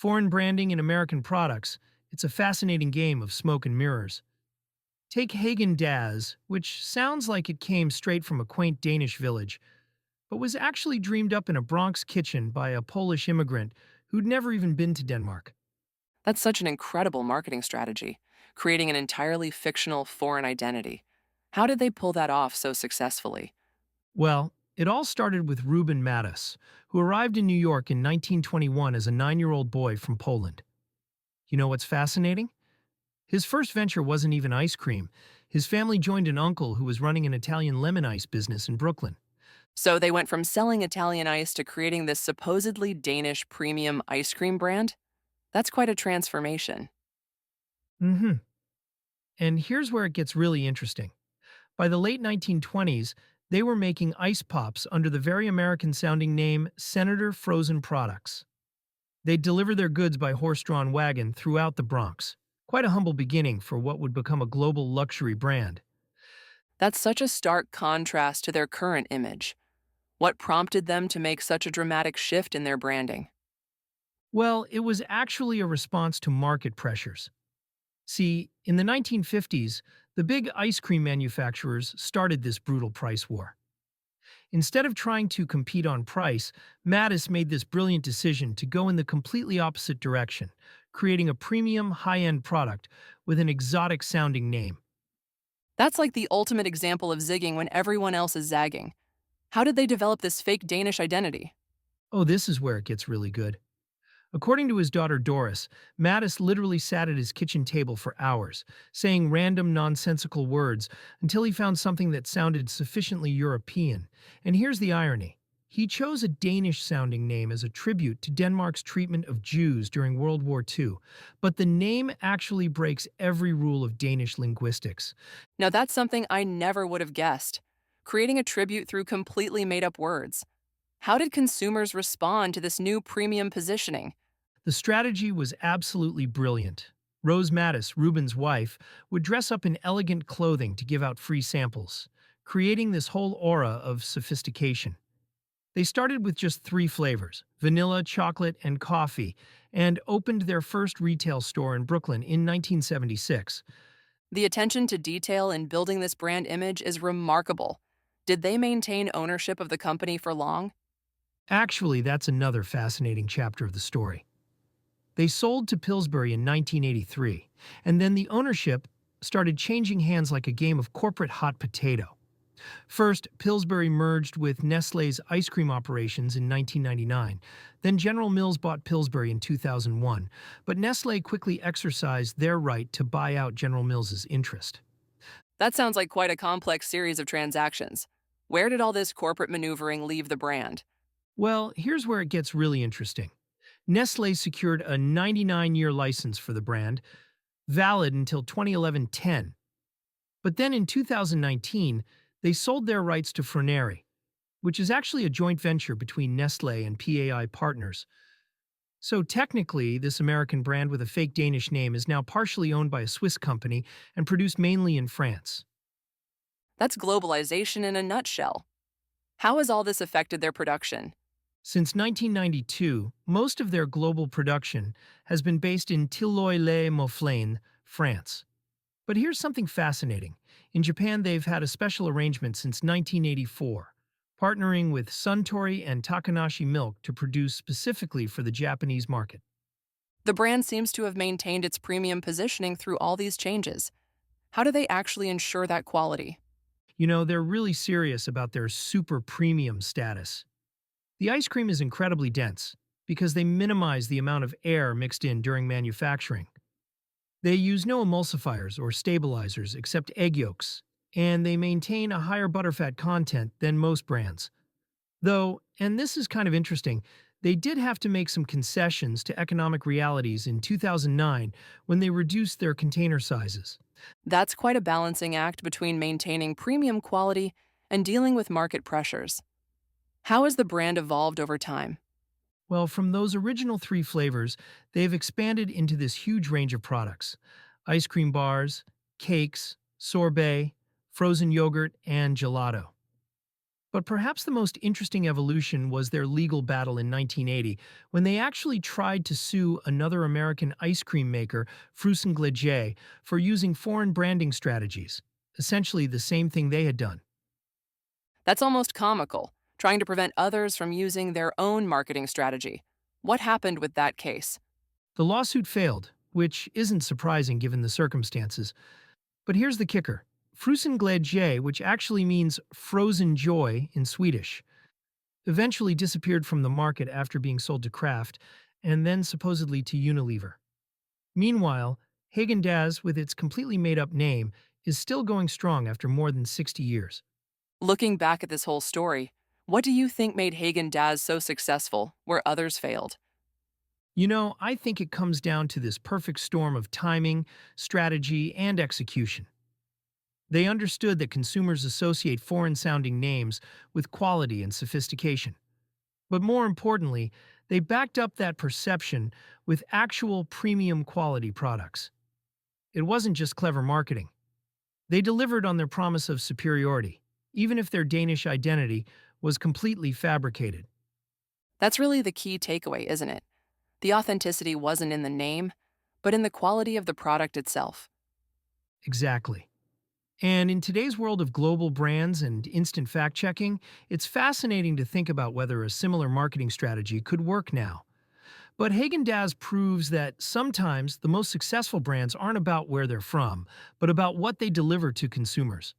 Foreign branding in American products, it's a fascinating game of smoke and mirrors. Take Häagen-Dazs, which sounds like it came straight from a quaint Danish village, but was actually dreamed up in a Bronx kitchen by a Polish immigrant who'd never even been to Denmark. That's such an incredible marketing strategy, creating an entirely fictional foreign identity. How did they pull that off so successfully? Well, it all started with Ruben Mattis, who arrived in New York in 1921 as a 9-year-old boy from Poland. You know what's fascinating? His first venture wasn't even ice cream. His family joined an uncle who was running an Italian lemon ice business in Brooklyn. So they went from selling Italian ice to creating this supposedly Danish premium ice cream brand? That's quite a transformation. Hmm. And here's where it gets really interesting. By the late 1920s, they were making ice pops under the very American-sounding name Senator Frozen Products. They'd deliver their goods by horse-drawn wagon throughout the Bronx. Quite a humble beginning for what would become a global luxury brand. That's such a stark contrast to their current image. What prompted them to make such a dramatic shift in their branding? Well, it was actually a response to market pressures. See, in the 1950s, the big ice cream manufacturers started this brutal price war. Instead of trying to compete on price, Mattis made this brilliant decision to go in the completely opposite direction, creating a premium, high-end product with an exotic-sounding name. That's like the ultimate example of zigging when everyone else is zagging. How did they develop this fake Danish identity? Oh, this is where it gets really good. According to his daughter Doris, Mattis literally sat at his kitchen table for hours, saying random nonsensical words until he found something that sounded sufficiently European. And here's the irony. He chose a Danish-sounding name as a tribute to Denmark's treatment of Jews during World War II, but the name actually breaks every rule of Danish linguistics. Now, that's something I never would have guessed. Creating a tribute through completely made up words. How did consumers respond to this new premium positioning? The strategy was absolutely brilliant. Rose Mattis, Reuben's wife, would dress up in elegant clothing to give out free samples, creating this whole aura of sophistication. They started with just 3 flavors, vanilla, chocolate, and coffee, and opened their first retail store in Brooklyn in 1976. The attention to detail in building this brand image is remarkable. Did they maintain ownership of the company for long? Actually, that's another fascinating chapter of the story. They sold to Pillsbury in 1983, and then the ownership started changing hands like a game of corporate hot potato. First, Pillsbury merged with Nestlé's ice cream operations in 1999. Then General Mills bought Pillsbury in 2001, but Nestlé quickly exercised their right to buy out General Mills' interest. That sounds like quite a complex series of transactions. Where did all this corporate maneuvering leave the brand? Well, here's where it gets really interesting. Nestlé secured a 99-year license for the brand, valid until 2011-10. But then in 2019, they sold their rights to Froneri, which is actually a joint venture between Nestlé and PAI Partners. So technically, this American brand with a fake Danish name is now partially owned by a Swiss company and produced mainly in France. That's globalization in a nutshell. How has all this affected their production? Since 1992, most of their global production has been based in Tilleuil-les-Mouflaines, France. But here's something fascinating. In Japan, they've had a special arrangement since 1984, partnering with Suntory and Takanashi Milk to produce specifically for the Japanese market. The brand seems to have maintained its premium positioning through all these changes. How do they actually ensure that quality? You know, they're really serious about their super premium status. The ice cream is incredibly dense because they minimize the amount of air mixed in during manufacturing. They use no emulsifiers or stabilizers except egg yolks, and they maintain a higher butterfat content than most brands. Though, and this is kind of interesting, they did have to make some concessions to economic realities in 2009 when they reduced their container sizes. That's quite a balancing act between maintaining premium quality and dealing with market pressures. How has the brand evolved over time? Well, from those original 3 flavors, they've expanded into this huge range of products: ice cream bars, cakes, sorbet, frozen yogurt, and gelato. But perhaps the most interesting evolution was their legal battle in 1980, when they actually tried to sue another American ice cream maker, Frusen for using foreign branding strategies, essentially the same thing they had done. That's almost comical, trying to prevent others from using their own marketing strategy. What happened with that case? The lawsuit failed, which isn't surprising given the circumstances. But here's the kicker. Frusen, which actually means frozen joy in Swedish, eventually disappeared from the market after being sold to Kraft and then supposedly to Unilever. Meanwhile, Häagen-Dazs, with its completely made-up name, is still going strong after more than 60 years. Looking back at this whole story, what do you think made Häagen-Dazs so successful where others failed? I think it comes down to this perfect storm of timing, strategy, and execution. They understood that consumers associate foreign-sounding names with quality and sophistication. But more importantly, they backed up that perception with actual premium quality products. It wasn't just clever marketing. They delivered on their promise of superiority, even if their Danish identity was completely fabricated. That's really the key takeaway, isn't it? The authenticity wasn't in the name, but in the quality of the product itself. Exactly. And in today's world of global brands and instant fact-checking, it's fascinating to think about whether a similar marketing strategy could work now. But Häagen-Dazs proves that sometimes the most successful brands aren't about where they're from, but about what they deliver to consumers.